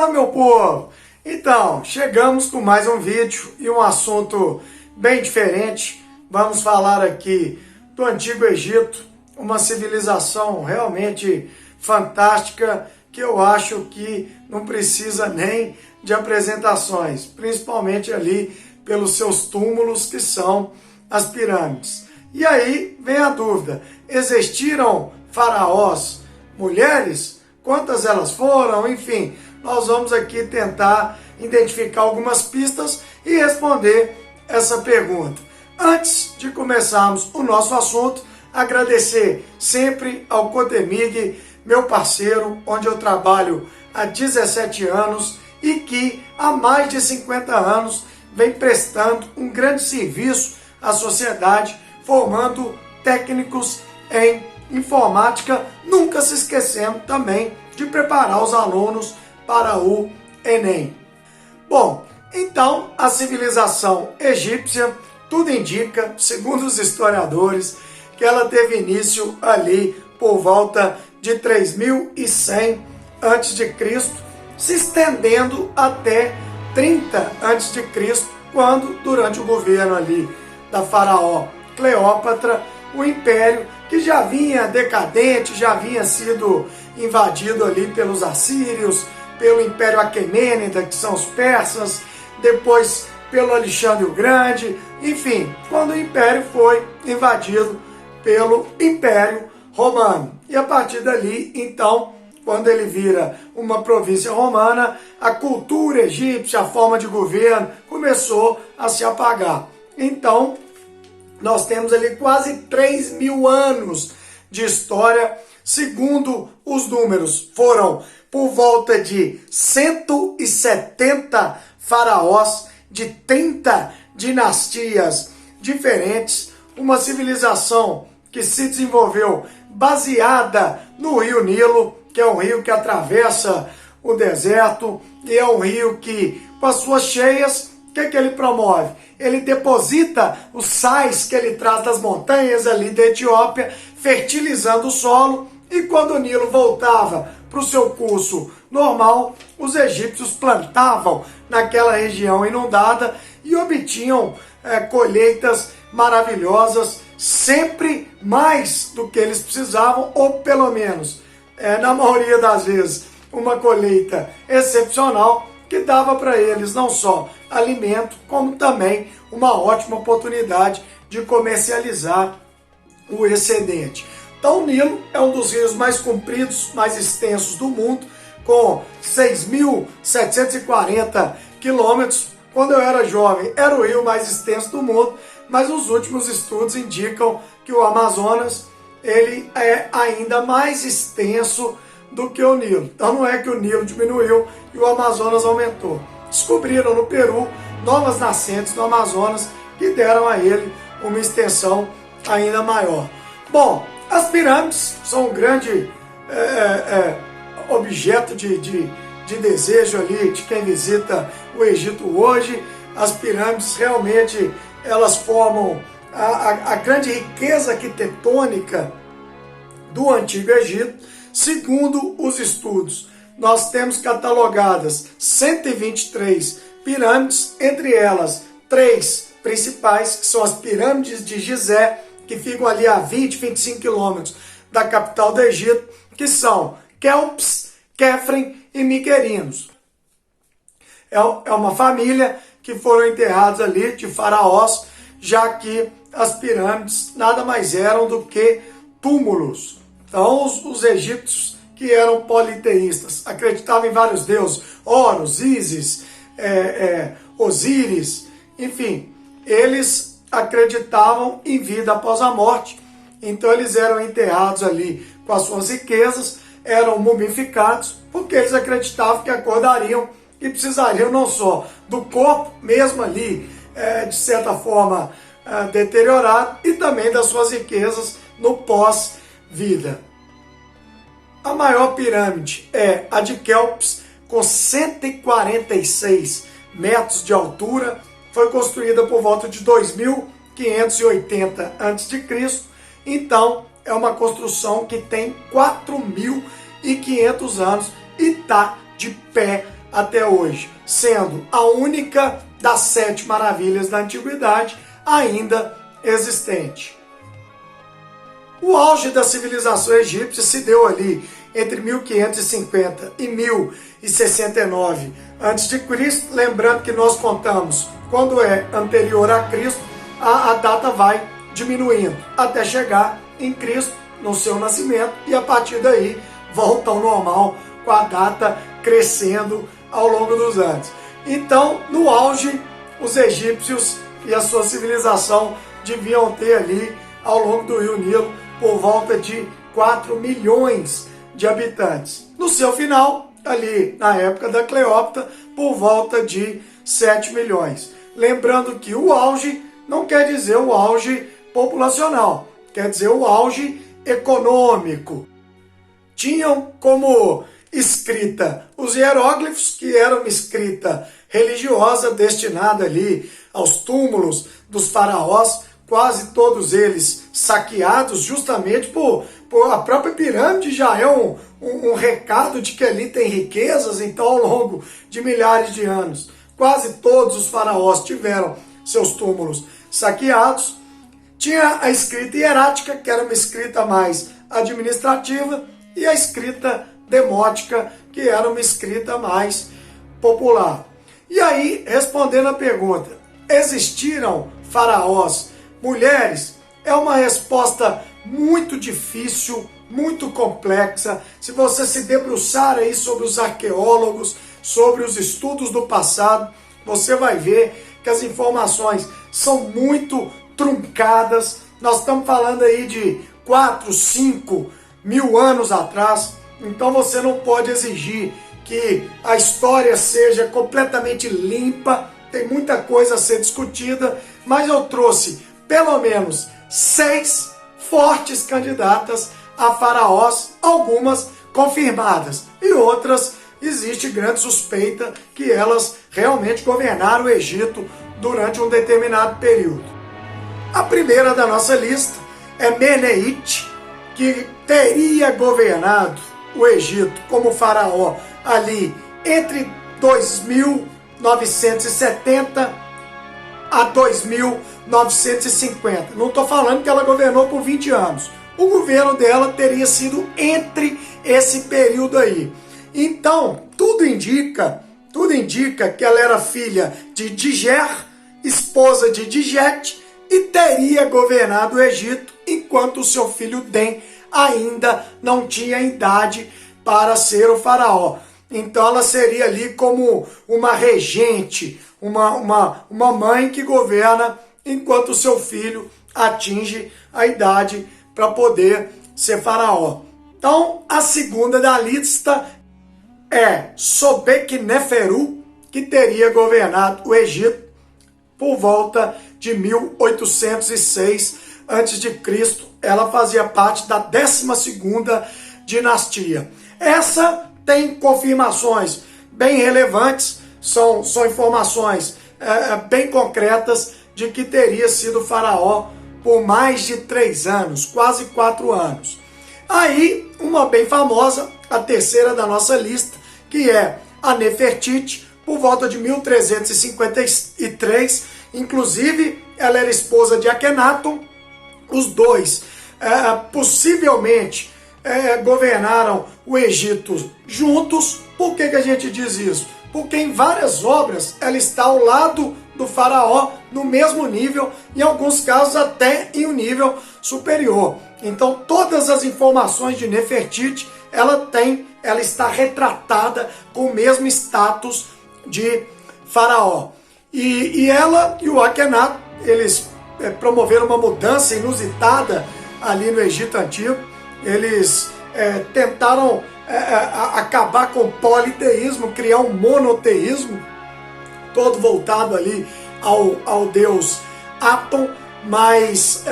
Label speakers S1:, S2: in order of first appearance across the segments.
S1: Fala, meu povo! Então, chegamos com mais um vídeo e um assunto bem diferente. Vamos falar aqui do Antigo Egito, uma civilização realmente fantástica que eu acho que não precisa nem de apresentações, principalmente ali pelos seus túmulos, que são as pirâmides. E aí vem a dúvida: existiram faraós mulheres? Quantas elas foram? Enfim, nós vamos aqui tentar identificar algumas pistas e responder essa pergunta. Antes de começarmos o nosso assunto, agradecer sempre ao Codemig, meu parceiro, onde eu trabalho há 17 anos e que há mais de 50 anos vem prestando um grande serviço à sociedade, formando técnicos em informática, nunca se esquecendo também de preparar os alunos para o Enem. Bom, então a civilização egípcia, tudo indica, segundo os historiadores, que ela teve início ali por volta de 3100 a.C., se estendendo até 30 a.C., quando, durante o governo ali da faraó Cleópatra, o império, que já vinha decadente, já vinha sido invadido ali pelos assírios, pelo Império Aquemênida, que são os persas, depois pelo Alexandre o Grande, enfim, quando o império foi invadido pelo Império Romano. E a partir dali, então, quando ele vira uma província romana, a cultura egípcia, a forma de governo, começou a se apagar. Então, nós temos ali quase 3.000 anos de história. Segundo os números, foram por volta de 170 faraós de 30 dinastias diferentes, uma civilização que se desenvolveu baseada no rio Nilo, que é um rio que atravessa o deserto, e é um rio que, com as suas cheias, o que ele promove? Ele deposita os sais que ele traz das montanhas ali da Etiópia, fertilizando o solo, e quando o Nilo voltava para o seu curso normal, os egípcios plantavam naquela região inundada e obtinham colheitas maravilhosas, sempre mais do que eles precisavam, ou pelo menos, na maioria das vezes, uma colheita excepcional que dava para eles não só alimento, como também uma ótima oportunidade de comercializar o excedente. Então o Nilo é um dos rios mais compridos, mais extensos do mundo, com 6.740 quilômetros. Quando eu era jovem, era o rio mais extenso do mundo, mas os últimos estudos indicam que o Amazonas ele é ainda mais extenso do que o Nilo. Então não é que o Nilo diminuiu e o Amazonas aumentou. Descobriram no Peru novas nascentes do Amazonas que deram a ele uma extensão ainda maior. Bom, as pirâmides são um grande objeto de desejo ali de quem visita o Egito hoje. As pirâmides realmente elas formam a grande riqueza arquitetônica do Antigo Egito. Segundo os estudos, nós temos catalogadas 123 pirâmides, entre elas 3 principais, que são as pirâmides de Gizé, que ficam ali a 25 quilômetros da capital do Egito, que são Quéops, Quéfren e Miquerinos. É uma família que foram enterrados ali de faraós, já que as pirâmides nada mais eram do que túmulos. Então os egípcios, que eram politeístas, acreditavam em vários deuses, Horus, Ísis, Osíris, enfim, eles acreditavam em vida após a morte. Então eles eram enterrados ali com as suas riquezas, eram mumificados, porque eles acreditavam que acordariam e precisariam não só do corpo, mesmo ali, de certa forma, deteriorado, e também das suas riquezas no pós-vida. A maior pirâmide é a de Quéops, com 146 metros de altura, foi construída por volta de 2580 a.C., então é uma construção que tem 4.500 anos e está de pé até hoje, sendo a única das 7 maravilhas da antiguidade ainda existente. O auge da civilização egípcia se deu ali entre 1550 e 1069 a.C., lembrando que nós contamos quando é anterior a Cristo, a data vai diminuindo até chegar em Cristo, no seu nascimento, e a partir daí volta ao normal, com a data crescendo ao longo dos anos. Então, no auge, os egípcios e a sua civilização deviam ter ali, ao longo do rio Nilo, por volta de 4 milhões de habitantes. No seu final, ali na época da Cleópatra, por volta de 7 milhões. Lembrando que o auge não quer dizer o auge populacional, quer dizer o auge econômico. Tinham como escrita os hieróglifos, que era uma escrita religiosa destinada ali aos túmulos dos faraós, quase todos eles saqueados justamente por a própria pirâmide, já é um recado de que ali tem riquezas. Então, ao longo de milhares de anos, quase todos os faraós tiveram seus túmulos saqueados. Tinha a escrita hierática, que era uma escrita mais administrativa, e a escrita demótica, que era uma escrita mais popular. E aí, respondendo a pergunta, existiram faraós mulheres? É uma resposta muito difícil, muito complexa. Se você se debruçar aí sobre os arqueólogos, sobre os estudos do passado, você vai ver que as informações são muito truncadas. Nós estamos falando aí de 4, 5 mil anos atrás. Então você não pode exigir que a história seja completamente limpa. Tem muita coisa a ser discutida, mas eu trouxe pelo menos 6 fortes candidatas a faraós, algumas confirmadas e outras existe grande suspeita que elas realmente governaram o Egito durante um determinado período. A primeira da nossa lista é Meneite, que teria governado o Egito como faraó ali entre 2970 a 2950. Não estou falando que ela governou por 20 anos. O governo dela teria sido entre esse período aí. Então, tudo indica que ela era filha de Diger, esposa de Dijet, e teria governado o Egito enquanto o seu filho Den ainda não tinha idade para ser o faraó. Então ela seria ali como uma regente, uma mãe que governa enquanto o seu filho atinge a idade para poder ser faraó. Então a segunda da lista é Sobekneferu, que teria governado o Egito por volta de 1806 a.C. Ela fazia parte da 12ª dinastia. Essa tem confirmações bem relevantes, são informações bem concretas de que teria sido faraó por mais de 3 anos, quase 4 anos. Aí, uma bem famosa, a terceira da nossa lista, que é a Nefertiti, por volta de 1353, inclusive ela era esposa de Akhenaton. Os dois possivelmente governaram o Egito juntos. Por que a gente diz isso? Porque em várias obras ela está ao lado do faraó, no mesmo nível, em alguns casos até em um nível superior. Então todas as informações de Nefertiti ela está retratada com o mesmo status de faraó. E ela e o Akhenaton, eles promoveram uma mudança inusitada ali no Egito Antigo. Eles tentaram acabar com o politeísmo, criar um monoteísmo, todo voltado ali ao deus Aton, mas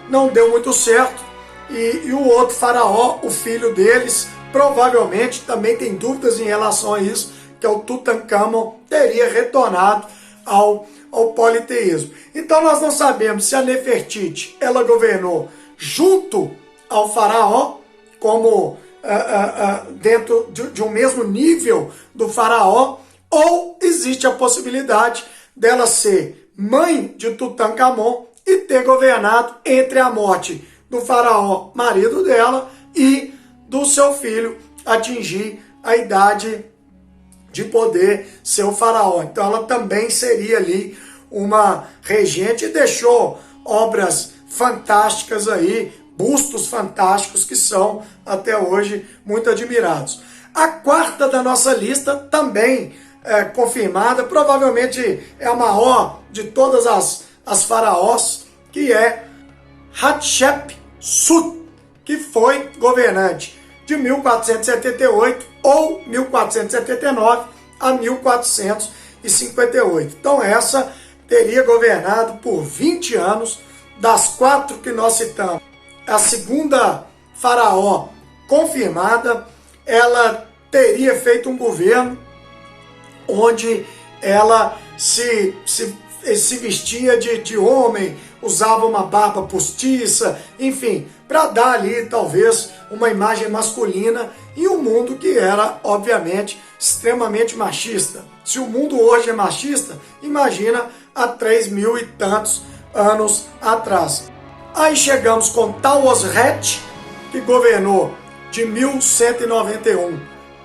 S1: não deu muito certo. E o outro faraó, o filho deles, provavelmente também tem dúvidas em relação a isso, que é o Tutankhamon, teria retornado ao politeísmo. Então nós não sabemos se a Nefertiti ela governou junto ao faraó, como dentro de um mesmo nível do faraó, ou existe a possibilidade dela ser mãe de Tutankhamon e ter governado entre a morte do faraó, marido dela, e do seu filho atingir a idade de poder ser o faraó. Então ela também seria ali uma regente e deixou obras fantásticas aí, bustos fantásticos que são até hoje muito admirados. A quarta da nossa lista também confirmada, provavelmente é a maior de todas as faraós, que é Hatshepsut, que foi governante de 1478 ou 1479 a 1458. Então essa teria governado por 20 anos. Das quatro que nós citamos, a segunda faraó confirmada, ela teria feito um governo onde ela se vestia de homem, usava uma barba postiça, enfim, para dar ali talvez uma imagem masculina em um mundo que era, obviamente, extremamente machista. Se o mundo hoje é machista, imagina há 3.000 e tantos anos atrás. Aí chegamos com Taosret, que governou de 1191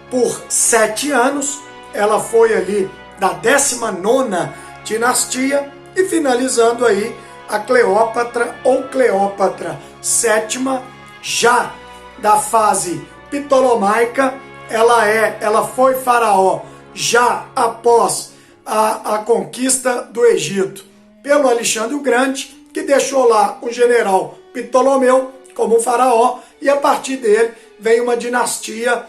S1: por 7 anos. Ela foi ali da 19ª dinastia e finalizando aí a Cleópatra ou Cleópatra VII, já da fase ptolomaica. Ela foi faraó já após a conquista do Egito pelo Alexandre o Grande, que deixou lá um general Ptolomeu como faraó, e a partir dele vem uma dinastia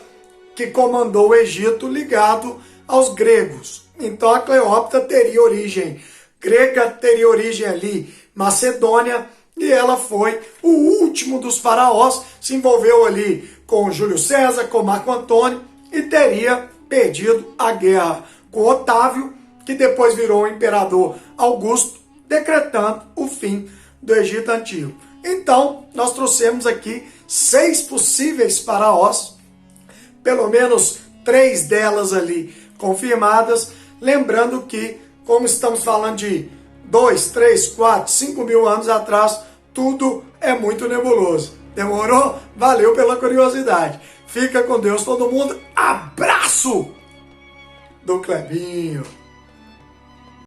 S1: que comandou o Egito ligado aos gregos. Então a Cleópatra teria origem grega, teria origem ali macedônia, e ela foi o último dos faraós, se envolveu ali com Júlio César, com Marco Antônio, e teria perdido a guerra com Otávio, que depois virou o imperador Augusto, decretando o fim do Egito Antigo. Então, nós trouxemos aqui 6 possíveis faraós, pelo menos 3 delas ali confirmadas, lembrando que, como estamos falando de 2, 3, 4, 5 mil anos atrás, tudo é muito nebuloso. Demorou? Valeu pela curiosidade. Fica com Deus todo mundo. Abraço do Clebinho.